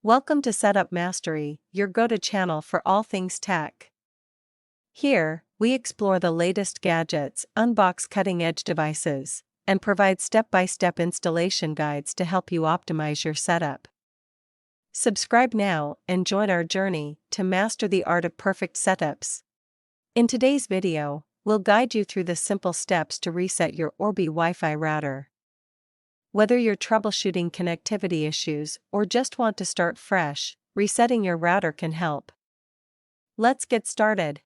Welcome to Setup Mastery, your go-to channel for all things tech. Here, we explore the latest gadgets, unbox cutting-edge devices, and provide step-by-step installation guides to help you optimize your setup. Subscribe now and join our journey to master the art of perfect setups. In today's video, we'll guide you through the simple steps to reset your Orbi Wi-Fi router. Whether you're troubleshooting connectivity issues or just want to start fresh, resetting your router can help. Let's get started.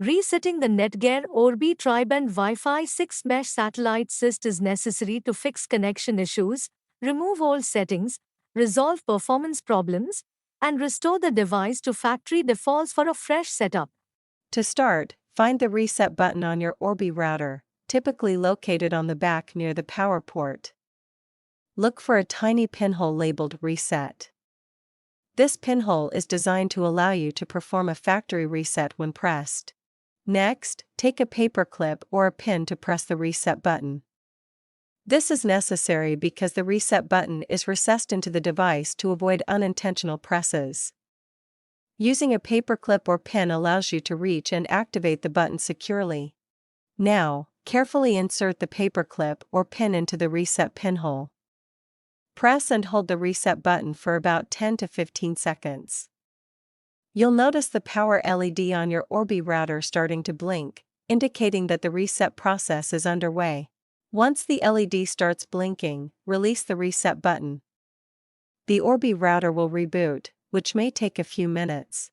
Resetting the Netgear Orbi Tri-Band Wi-Fi 6 mesh satellite SIST is necessary to fix connection issues, remove old settings, resolve performance problems, and restore the device to factory defaults for a fresh setup. To start, find the reset button on your Orbi router, typically located on the back near the power port. Look for a tiny pinhole labeled Reset. This pinhole is designed to allow you to perform a factory reset when pressed. Next, take a paper clip or a pin to press the reset button. This is necessary because the reset button is recessed into the device to avoid unintentional presses. Using a paper clip or pin allows you to reach and activate the button securely. Now, carefully insert the paper clip or pin into the reset pinhole. Press and hold the reset button for about 10 to 15 seconds. You'll notice the power LED on your Orbi router starting to blink, indicating that the reset process is underway. Once the LED starts blinking, release the reset button. The Orbi router will reboot, which may take a few minutes.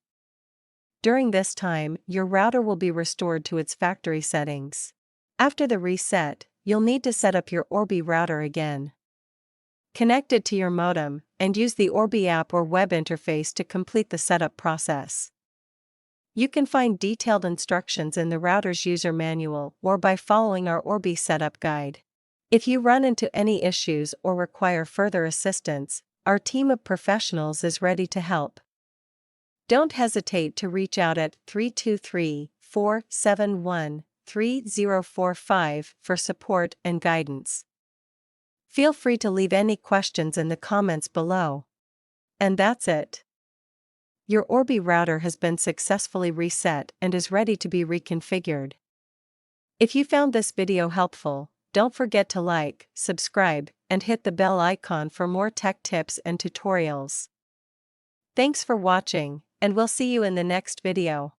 During this time, your router will be restored to its factory settings. After the reset, you'll need to set up your Orbi router again. Connect it to your modem, and use the Orbi app or web interface to complete the setup process. You can find detailed instructions in the router's user manual or by following our Orbi setup guide. If you run into any issues or require further assistance, our team of professionals is ready to help. Don't hesitate to reach out at 323-471-3045 for support and guidance. Feel free to leave any questions in the comments below. And that's it. Your Orbi router has been successfully reset and is ready to be reconfigured. If you found this video helpful, don't forget to like, subscribe, and hit the bell icon for more tech tips and tutorials. Thanks for watching, and we'll see you in the next video.